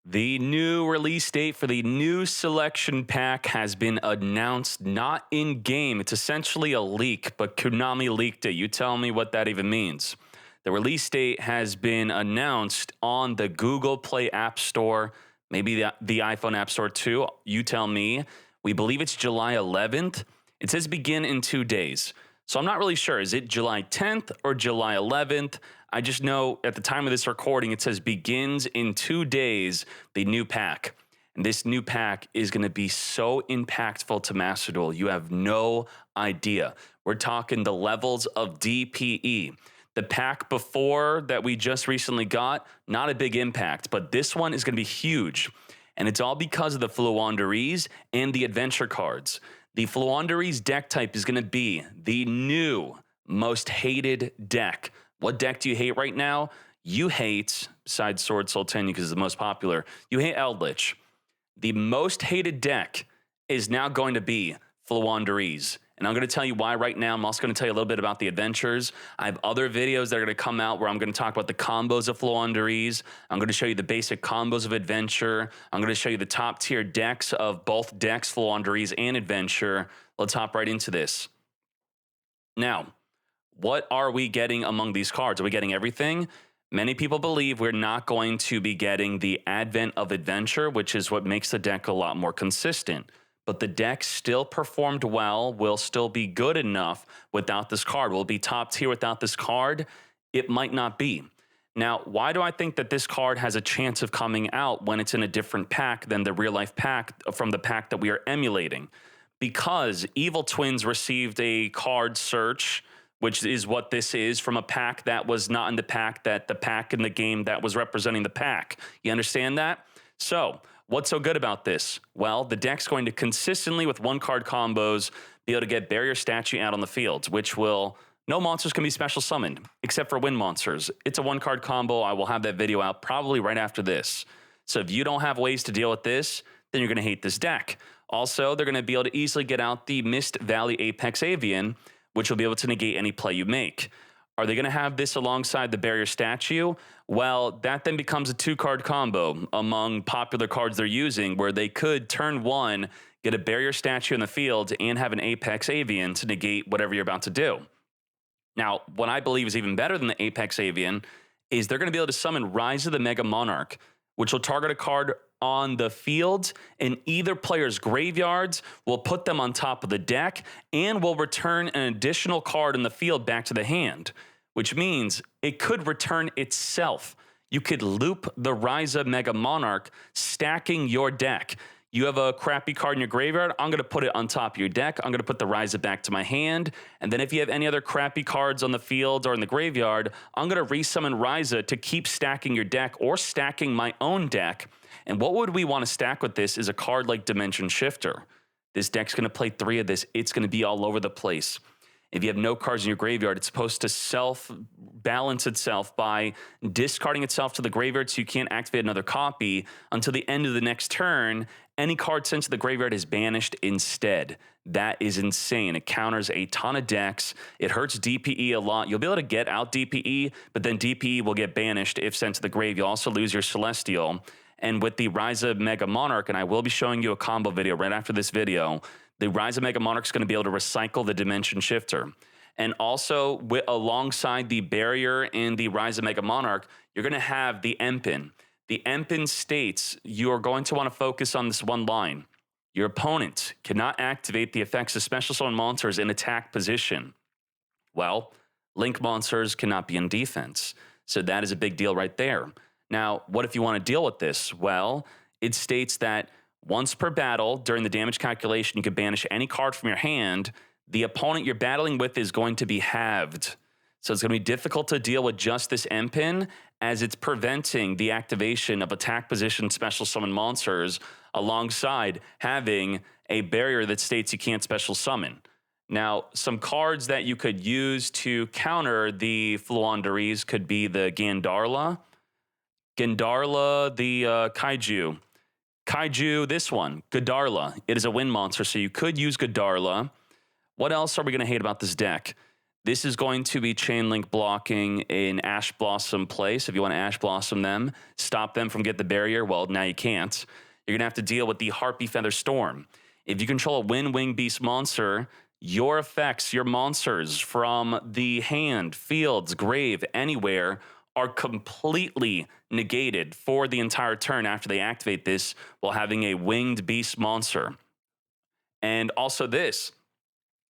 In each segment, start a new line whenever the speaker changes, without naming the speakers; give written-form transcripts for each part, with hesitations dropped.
The new release date for the new selection pack has been announced, not in game. It's essentially a leak, but Konami leaked it. You tell me what that even means. The release date has been announced on the Google Play App Store, maybe the iPhone App Store too. You tell me. We believe it's July 11th. It says begin in 2 days. So I'm not really sure. Is it July 10th or July 11th? I just know at the time of this recording, it says begins in 2 days, the new pack. And this new pack is going to be so impactful to Master Duel. You have no idea. We're talking the levels of DPE. The pack before that we just recently got, not a big impact, but this one is going to be huge. And it's all because of the Floowandereeze and the adventure cards. The Floowandereeze deck type is going to be the new most hated deck. What deck do you hate right now? You hate, besides Sword Soul Tenyu because it's the most popular, you hate Eldritch. The most hated deck is now going to be Floowandereeze. And I'm going to tell you why right now. I'm also going to tell you a little bit about the adventures. I have other videos that are going to come out where I'm going to talk about the combos of Floowandereeze. I'm going to show you the basic combos of Adventure. I'm going to show you the top tier decks of both decks, Floowandereeze and Adventure. Let's hop right into this. Now, what are we getting among these cards? Are we getting everything? Many people believe we're not going to be getting the advent of Adventure, which is what makes the deck a lot more consistent. But the deck still performed well, will still be good enough without this card. Will it be top tier without this card? It might not be. Now, why do I think that this card has a chance of coming out when it's in a different pack than the real life pack from the pack that we are emulating? Because Evil Twins received a card search, which is what this is, from a pack that was not in the pack, that the pack in the game that was representing the pack. You understand that? So, what's so good about this? Well, the deck's going to consistently, with one-card combos, be able to get Barrier Statue out on the field, which will... No monsters can be special summoned, except for wind monsters. It's a one-card combo. I will have that video out probably right after this. So if you don't have ways to deal with this, then you're going to hate this deck. Also, they're going to be able to easily get out the Mist Valley Apex Avian, which will be able to negate any play you make. Are they going to have this alongside the Barrier Statue? Well, that then becomes a two-card combo among popular cards they're using, where they could turn one, get a Barrier Statue in the field, and have an Apex Avian to negate whatever you're about to do. Now, what I believe is even better than the Apex Avian is they're going to be able to summon Rise of the Mega Monarch, which will target a card on the field in either player's graveyards, will put them on top of the deck, and will return an additional card in the field back to the hand, which means it could return itself. You could loop the Ryza Mega Monarch, stacking your deck. You have a crappy card in your graveyard, I'm going to put it on top of your deck. I'm going to put the Ryza back to my hand. And then if you have any other crappy cards on the field or in the graveyard, I'm going to resummon Ryza to keep stacking your deck or stacking my own deck. And what would we want to stack with this is a card like Dimension Shifter. This deck's going to play 3 of this. It's going to be all over the place. If you have no cards in your graveyard, it's supposed to self-balance itself by discarding itself to the graveyard so you can't activate another copy until the end of the next turn. Any card sent to the graveyard is banished instead. That is insane. It counters a ton of decks. It hurts DPE a lot. You'll be able to get out DPE, but then DPE will get banished if sent to the grave. You'll also lose your Celestial. And with the Rise of Mega Monarch, and I will be showing you a combo video right after this video, the Rise of Mega Monarch is going to be able to recycle the Dimension Shifter. And also, alongside the Barrier and the Rise of Mega Monarch, you're going to have the Empin. The Empin states you are going to want to focus on this one line. Your opponent cannot activate the effects of special summon monsters in attack position. Well, Link monsters cannot be in defense. So that is a big deal right there. Now, what if you want to deal with this? Well, it states that once per battle, during the damage calculation, you can banish any card from your hand. The opponent you're battling with is going to be halved. So it's going to be difficult to deal with just this Empin, as it's preventing the activation of attack position special summon monsters alongside having a barrier that states you can't special summon. Now, some cards that you could use to counter the Floowandereeze could be the Gandarla, the Kaiju. Kaiju, this one, Godarla. It is a wind monster, so you could use Godarla. What else are we going to hate about this deck? This is going to be chain link blocking in Ash Blossom play. So if you want to Ash Blossom them, stop them from getting the barrier, well, now you can't. You're going to have to deal with the Harpy Feather Storm. If you control a Wind Wing Beast monster, your effects, your monsters from the hand, fields, grave, anywhere are completely negated for the entire turn after they activate this while having a Winged Beast monster. And also this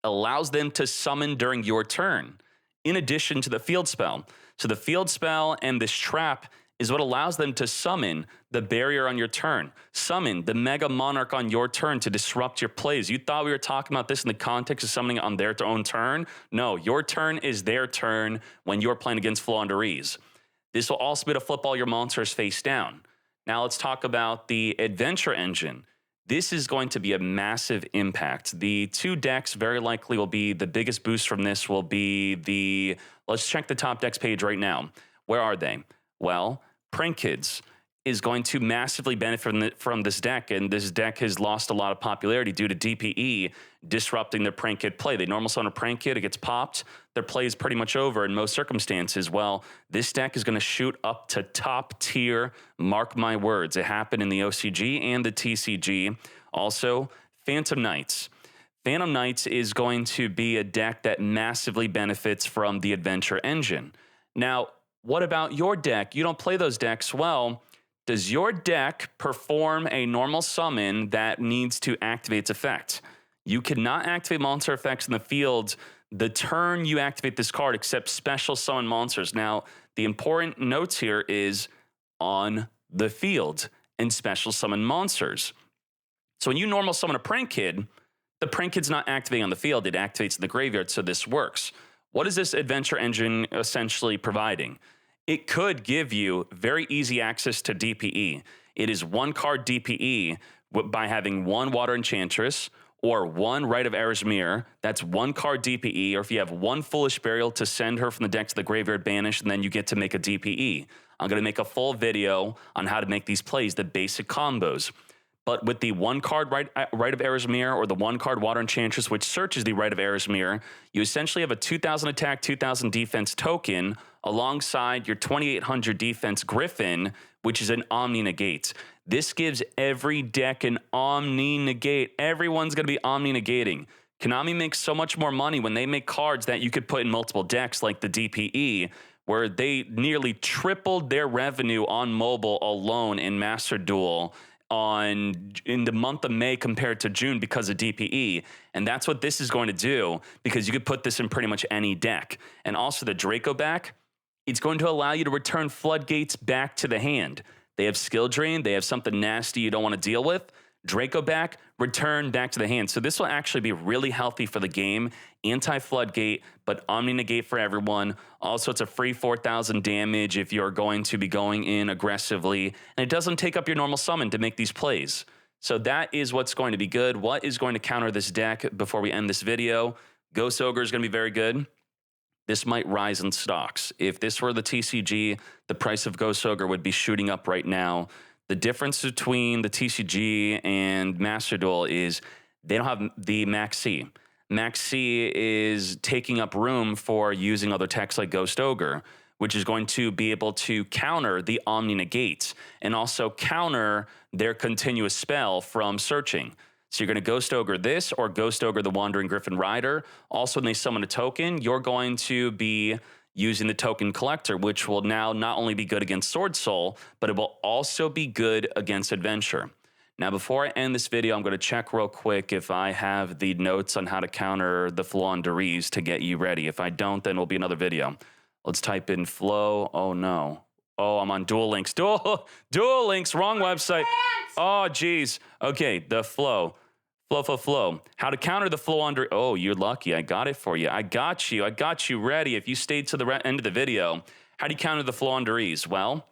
allows them to summon during your turn, in addition to the field spell. So the field spell and this trap is what allows them to summon the barrier on your turn, summon the Mega Monarch on your turn to disrupt your plays. You thought we were talking about this in the context of summoning it on their own turn? No, your turn is their turn when you're playing against Floowandereeze. This will also be to flip all your monsters face down. Now let's talk about the Adventure Engine. This is going to be a massive impact. The two decks very likely will be, the biggest boost from this will be the, let's check the top decks page right now. Where are they? Well, Prank Kids is going to massively benefit from this deck, and this deck has lost a lot of popularity due to DPE disrupting their Prank Kid play. They normal summon a Prank Kid, it gets popped, their play is pretty much over in most circumstances. Well, this deck is going to shoot up to top tier, mark my words. It happened in the OCG and the TCG. Also, Phantom Knights. Phantom Knights is going to be a deck that massively benefits from the Adventure Engine. Now, what about your deck? You don't play those decks. Well, does your deck perform a normal summon that needs to activate its effect? You cannot activate monster effects in the field the turn you activate this card except special summon monsters. Now, the important notes here is on the field and special summon monsters. So when you normal summon a Prank Kid, the Prank Kid's not activating on the field, it activates in the graveyard, so this works. What is this Adventure Engine essentially providing? It could give you very easy access to DPE. It is one card DPE by having one Water Enchantress or one Rite of Erismere. That's one card DPE, or if you have one Foolish Burial to send her from the deck to the graveyard banished, and then you get to make a DPE. I'm going to make a full video on how to make these plays, the basic combos. But with the one card Rite of Erismere or the one card Water Enchantress, which searches the Rite of Erismere, you essentially have a 2,000 attack, 2,000 defense token alongside your 2,800 defense Griffin, which is an Omni Negate. This gives every deck an Omni Negate. Everyone's going to be Omni Negating. Konami makes so much more money when they make cards that you could put in multiple decks like the DPE, where they nearly tripled their revenue on mobile alone in Master Duel in the month of May compared to June because of DPE. And that's what this is going to do, because you could put this in pretty much any deck. And also the Draco back, it's going to allow you to return Floodgates back to the hand. They have skill drain, they have something nasty you don't want to deal with. Draco back, return back to the hand. So this will actually be really healthy for the game. Anti-Floodgate, but Omni Negate for everyone. Also, it's a free 4,000 damage if you're going to be going in aggressively. And it doesn't take up your normal summon to make these plays. So that is what's going to be good. What is going to counter this deck before we end this video? Ghost Ogre is going to be very good. This might rise in stocks. If this were the TCG, the price of Ghost Ogre would be shooting up right now. The difference between the TCG and Master Duel is they don't have the Max C. Max C is taking up room for using other techs like Ghost Ogre, which is going to be able to counter the Omni Negates and also counter their continuous spell from searching. So you're going to Ghost Ogre this or Ghost Ogre the Wandering Griffin Rider. Also, when they summon a token, you're going to be using the Token Collector, which will now not only be good against Sword Soul, but it will also be good against Adventure. Now, before I end this video, I'm going to check real quick if I have the notes on how to counter the Floowandereeze to get you ready. If I don't, then it'll be another video. Let's type in Flow. Oh, no. Oh, I'm on Duel Links. Duel Links, wrong website. Oh, geez. Okay, the Flow. Flow. How to counter the Floowandereeze. Oh, you're lucky. I got it for you. I got you ready. If you stayed to the end of the video, how do you counter the Floowandereeze? Well,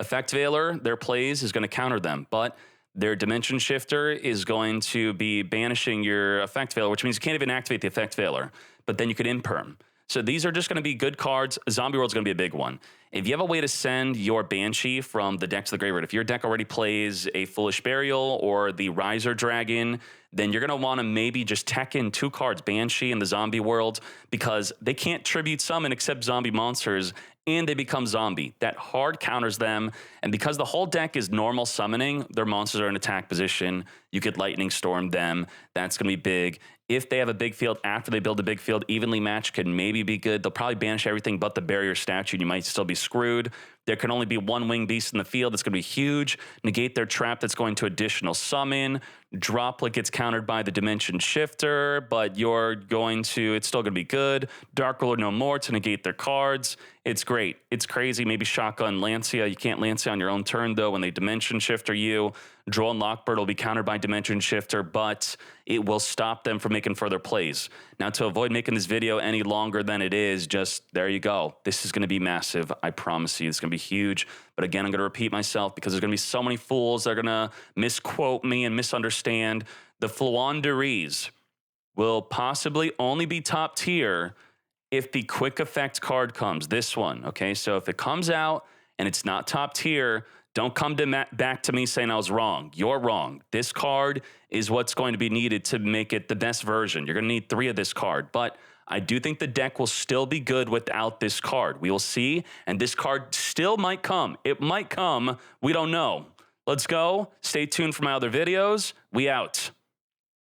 Effect Veiler, their plays is going to counter them, but their Dimension Shifter is going to be banishing your Effect Veiler, which means you can't even activate the Effect Veiler, but then you could imperm. So these are just going to be good cards. Zombie World's going to be a big one. If you have a way to send your Banshee from the deck to the graveyard, if your deck already plays a Foolish Burial or the Riser Dragon, then you're going to want to maybe just tech in 2 cards, Banshee and the zombie world, because they can't tribute summon except zombie monsters, and they become zombie. That hard counters them, and because the whole deck is normal summoning, their monsters are in attack position, you could Lightning Storm them. That's going to be big. If they have a big field after they build a big field, evenly matched can maybe be good. They'll probably banish everything but the barrier statue, and you might still be screwed. There can only be 1 winged beast in the field. That's going to be huge. Negate their trap that's going to additional summon. Droplet gets countered by the Dimension Shifter, but it's still going to be good. Dark Lord no more to negate their cards. It's great. It's crazy. Maybe Shotgun Lancia. You can't Lancia on your own turn, though, when they Dimension Shifter you. Drone Lockbird will be countered by Dimension Shifter, but it will stop them from making further plays. Now, to avoid making this video any longer than it is, just there you go. This is going to be massive. I promise you, it's going to be huge. But again, I'm going to repeat myself because there's going to be so many fools that are going to misquote me and misunderstand. The Floowandereeze will possibly only be top tier if the quick effect card comes. This one, okay? So if it comes out and it's not top tier, don't come back to me saying I was wrong. You're wrong. This card is what's going to be needed to make it the best version. You're going to need 3 of this card, but I do think the deck will still be good without this card. We will see, and this card still might come. It might come. We don't know. Let's go. Stay tuned for my other videos. We out.